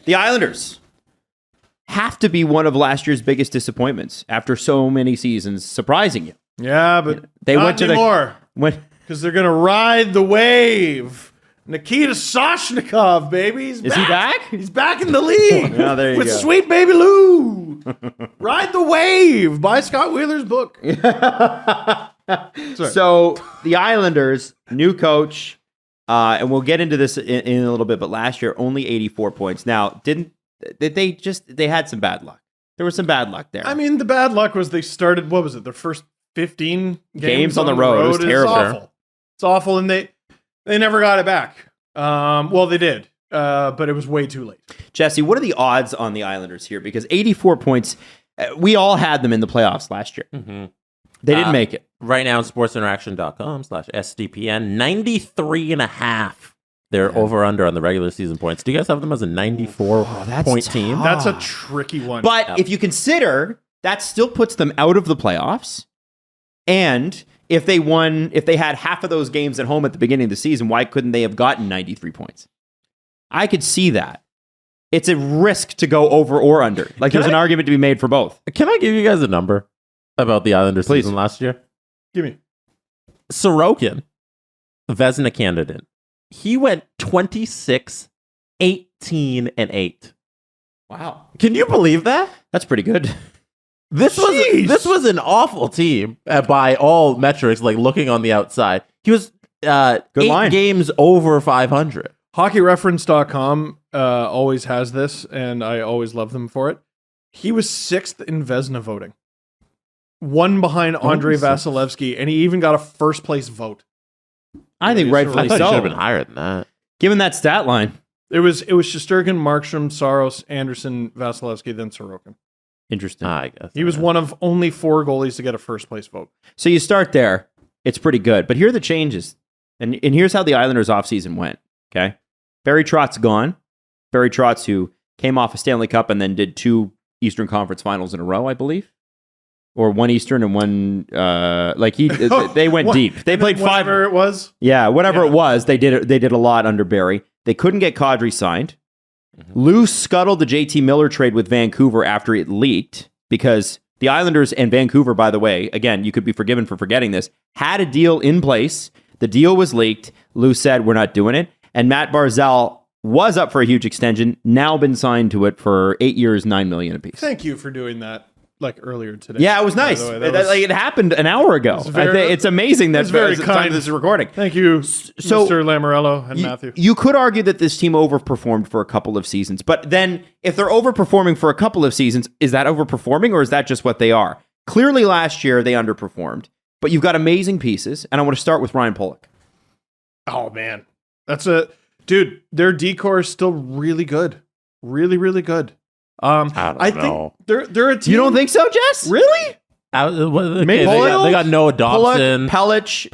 The Islanders have to be one of last year's biggest disappointments after so many seasons surprising you. Yeah, but They not went to anymore. Because they're going to ride the wave. Nikita Soshnikov, baby. Is he back? He's back in the league. Yeah, there you with go. Sweet Baby Lou. Ride the wave. Buy Scott Wheeler's book. So the Islanders, new coach, and we'll get into this in a little bit, but last year only 84 points. Now, they had some bad luck. There was some bad luck there. I mean, the bad luck was they started, what was it, their first 15 games on the road. It was terrible. Awful. It's awful, and they never got it back. Well, they did, but it was way too late. Jesse, what are the odds on the Islanders here? Because 84 points, we all had them in the playoffs last year. Mm-hmm. They didn't make it. Right now, sportsinteraction.com/SDPN, 93.5. They're over-under on the regular season points. Do you guys have them as a 94-point team? That's a tricky one. But if you consider, that still puts them out of the playoffs. And if they had half of those games at home at the beginning of the season, why couldn't they have gotten 93 points? I could see that. It's a risk to go over or under. Like, there's an argument to be made for both. Can I give you guys a number about the Islanders season last year? Give me. Sorokin, Vezina candidate. He went 26, 18, and 8. Wow. Can you believe that? That's pretty good. This was an awful team by all metrics, like looking on the outside. He was 8 games over 500. HockeyReference.com always has this, and I always love them for it. He was 6th in Vezina voting. One behind Andrei Vasilevsky, and he even got a first-place vote. I think rightfully so. He should have been higher than that. Given that stat line. It was Shesterkin, Markstrom, Saros, Anderson, Vasilevsky, then Sorokin. Interesting. I guess. He was one of only 4 goalies to get a first-place vote. So you start there. It's pretty good. But here are the changes. And here's how the Islanders offseason went. Okay? Barry Trotz's gone. Barry Trotz, who came off a Stanley Cup and then did 2 Eastern Conference Finals in a row, I believe. Or 1 Eastern and 1... they went deep. They played 5... Whatever it was. Yeah, whatever it was. They did a lot under Barry. They couldn't get Kadri signed. Lou scuttled the JT Miller trade with Vancouver after it leaked because the Islanders and Vancouver, by the way, again, you could be forgiven for forgetting this, had a deal in place. The deal was leaked. Lou said, we're not doing it. And Matt Barzal was up for a huge extension, now been signed to it for 8 years, $9 million apiece. Thank you for doing that. Like earlier today. Yeah, it was nice. It happened an hour ago. It's amazing that very the kind. time this is recording. Thank you, Mr. Lamorello and Matthew. You could argue that this team overperformed for a couple of seasons, but then if they're overperforming for a couple of seasons, is that overperforming or is that just what they are? Clearly last year they underperformed, but you've got amazing pieces, and I want to start with Ryan Pulock. Oh, man. Dude, their decor is still really good. Really, really good. I think they're a team. You don't think so, Jess? Really? They got Noah Dobson, Pelech,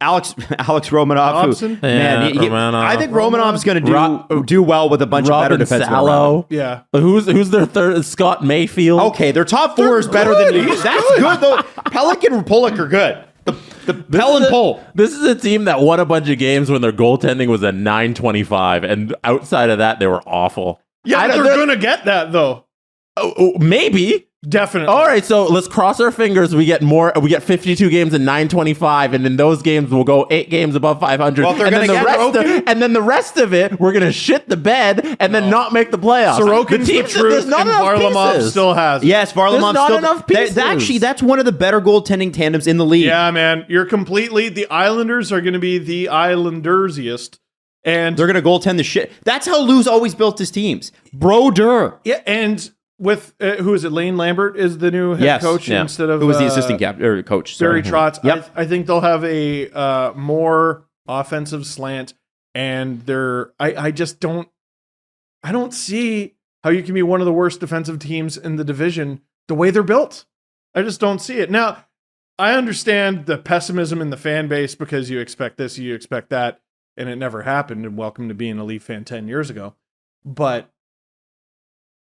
Alex Romanov. I think Romanov's going to do well with a bunch of better defensemen. Sallow. Yeah. Who's their third? Scott Mayfield. Okay, their top 4 is better than these. That's good though. Pelech and Pulock are good. The Pell and Pull. This is a team that won a bunch of games when their goaltending was a .925, and outside of that, they were awful. Yeah, they're going to get that, though. Oh, maybe. Definitely. All right, so let's cross our fingers. We get 52 games in .925, and in those games, we'll go 8 games above 500. Well, and then the rest of it, we're going to shit the bed and then not make the playoffs. Sorokin's the truth, and Varlamov still has it. Yes, Varlamov not still... enough pieces. That's one of the better goaltending tandems in the league. Yeah, man. The Islanders are going to be the Islandersiest. And they're going to goaltend the shit. That's how Lou's always built his teams. Brodeur. Yeah, and with, who is it? Lane Lambert is the new head coach instead of... Who was the assistant coach? Barry Trotz. Yep. I think they'll have a more offensive slant, and I just don't... I don't see how you can be one of the worst defensive teams in the division the way they're built. I just don't see it. Now, I understand the pessimism in the fan base because you expect this, you expect that, and it never happened, and welcome to being a Leaf fan 10 years ago. But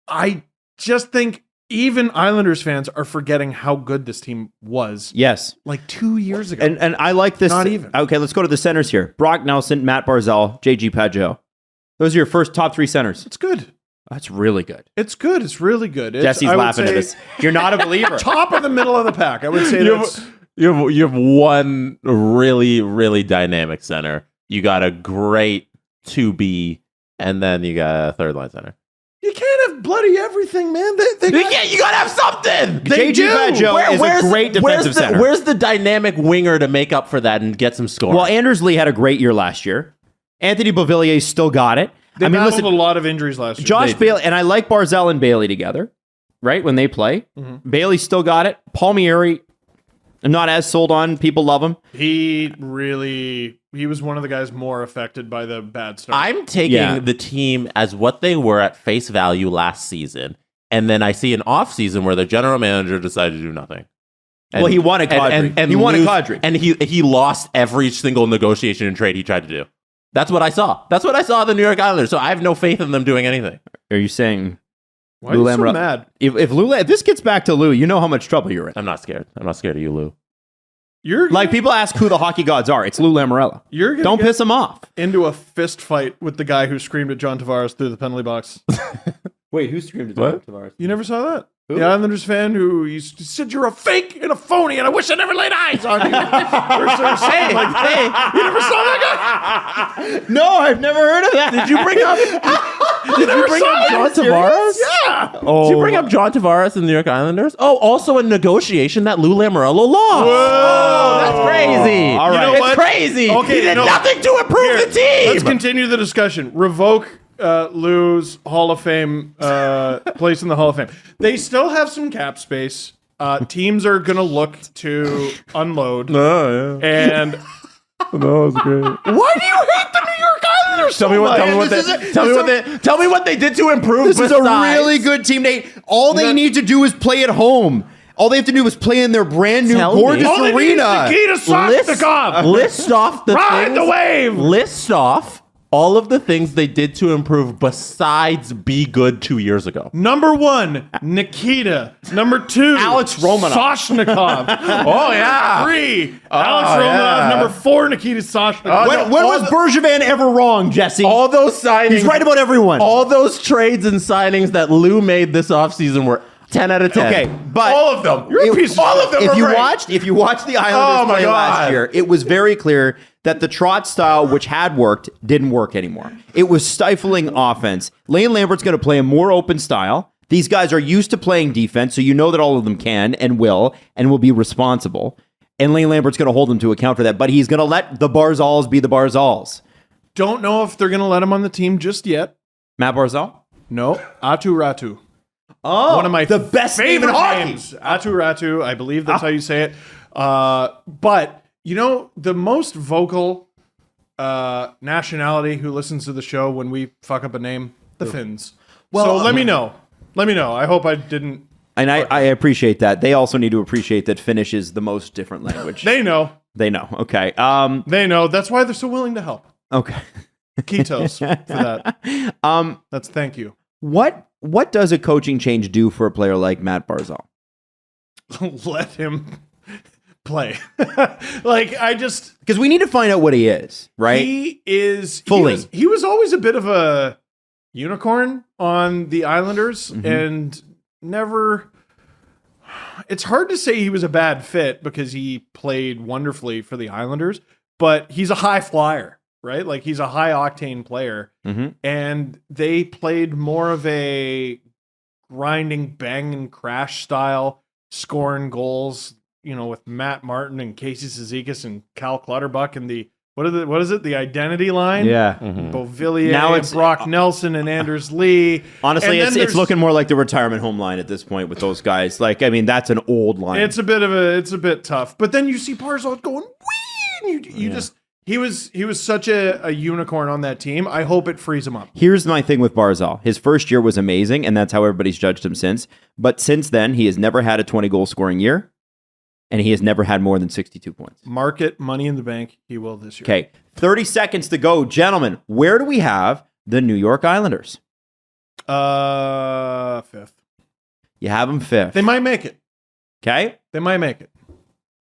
I just think even Islanders fans are forgetting how good this team was. Yes. Like 2 years ago. And I like this. Not even. Okay, let's go to the centers here. Brock Nelson, Matt Barzal, JG Pageau. Those are your first top 3 centers. It's good. That's really good. It's good. It's really good. Jesse's laughing at us. You're not a believer. Top of the middle of the pack. I would say you have one really, really dynamic center. You got a great 2B, and then you got a third line center. You can't have bloody everything, man. You gotta have something. JG Badjo is a great defensive center. Where's the dynamic winger to make up for that and get some scoring? Well, Anders Lee had a great year last year. Anthony Beauvillier still got it. They battled a lot of injuries last year. Josh Bailey, and I like Barzal and Bailey together, right? When they play. Mm-hmm. Bailey still got it. Palmieri, I'm not as sold on. People love him. He was one of the guys more affected by the bad start. I'm taking the team as what they were at face value last season, and then I see an off season where the general manager decided to do nothing. And, well, he wanted Kadri. He wanted Kadri. And he lost every single negotiation and trade he tried to do. That's what I saw. That's what I saw of the New York Islanders. So I have no faith in them doing anything. Are you saying... Why are you so mad? If this gets back to Lou, you know how much trouble you're in. I'm not scared. I'm not scared of you, Lou. Like, people ask who the hockey gods are. It's Lou Lamoriello. Don't piss him off. Into a fist fight with the guy who screamed at John Tavares through the penalty box. Wait, who screamed at John Tavares? You never saw that? Who? The Islanders fan who said you're a fake and a phony, and I wish I never laid eyes on you. You never saw that guy? No, I've never heard of that. Did you bring up? Did you bring up John Tavares? Yeah. Did you bring up John Tavares and the New York Islanders? Oh, also a negotiation that Lou Lamoriello lost. Whoa, that's crazy. All right, it's crazy. Okay, he did nothing to improve the team. Let's continue the discussion. Revoke Lou's Hall of Fame place in the Hall of Fame. They still have some cap space. Teams are going to look to unload. Oh, yeah. And that was great. Why do you hate the New York Islanders so much? Tell me what they did to improve. This is a really good team. All they need to do is play at home. All they have to do is play in their brand new gorgeous arena. List off the Ride the wave. List off all of the things they did to improve besides be good 2 years ago. Number 1, Nikita. Number 2, Alex Romanov. Soshnikov. Oh, yeah. 3, Alex Romanov. Yeah. Number 4, Nikita Soshnikov. When was Bergevin ever wrong, Jesse? All those signings. He's right about everyone. All those trades and signings that Lou made this offseason were 10 out of 10. Okay, but all of them. You're a piece of all of them. If you watched the Islanders play last year, it was very clear that the Trotz style, which had worked, didn't work anymore. It was stifling offense. Lane Lambert's going to play a more open style. These guys are used to playing defense, so you know that all of them can and will be responsible. And Lane Lambert's going to hold them to account for that, but he's going to let the Barzals be the Barzals. Don't know if they're going to let him on the team just yet. Matt Barzal? No, Atu Ratu. Oh, one of my the best favorite names. Atu Ratu, I believe that's how you say it. But you know, the most vocal nationality who listens to the show when we fuck up a name, the Finns. Well, so let me know. Let me know. I hope I didn't. And I appreciate that. They also need to appreciate that Finnish is the most different language. They know. They know. Okay. They know. That's why they're so willing to help. Okay. Kitos for that. That's thank you. What does a coaching change do for a player like Matt Barzal? Let him play. Because we need to find out what he is, right? He is fully. He was always a bit of a unicorn on the Islanders and never. It's hard to say he was a bad fit because he played wonderfully for the Islanders, but he's a high flyer. Right? Like he's a high octane player and they played more of a grinding bang and crash style, scoring goals, you know, with Matt Martin and Casey Cizikas and Cal Clutterbuck and the, what is it? The identity line? Yeah. Beauvillier, now it's Brock Nelson and Anders Lee. Honestly, it's looking more like the retirement home line at this point with those guys. Like, I mean, that's an old line. It's a bit tough. But then you see Barzal going, wee! And you just, He was such a unicorn on that team. I hope it frees him up. Here's my thing with Barzal. His first year was amazing, and that's how everybody's judged him since. But since then, he has never had a 20-goal scoring year, and he has never had more than 62 points. Market money in the bank. He will this year. Okay, 30 seconds to go. Gentlemen, where do we have the New York Islanders? 5th. You have them 5th. They might make it. Okay? They might make it.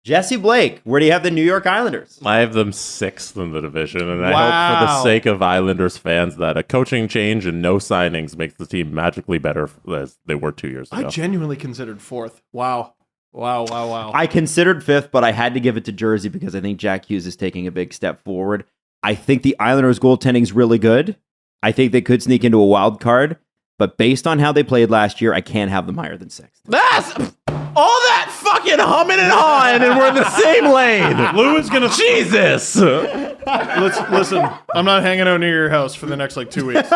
Jesse Blake, where do you have the New York Islanders? I have them 6th in the division, and I hope for the sake of Islanders fans that a coaching change and no signings makes the team magically better as they were 2 years ago. I genuinely considered 4th. Wow. I considered 5th, but I had to give it to Jersey because I think Jack Hughes is taking a big step forward. I think the Islanders' goaltending is really good. I think they could sneak into a wild card, but based on how they played last year, I can't have them higher than 6th. That's all that fucking humming and hawing, and we're in the same lane. Lou is gonna Jesus. Listen, I'm not hanging out near your house for the next 2 weeks.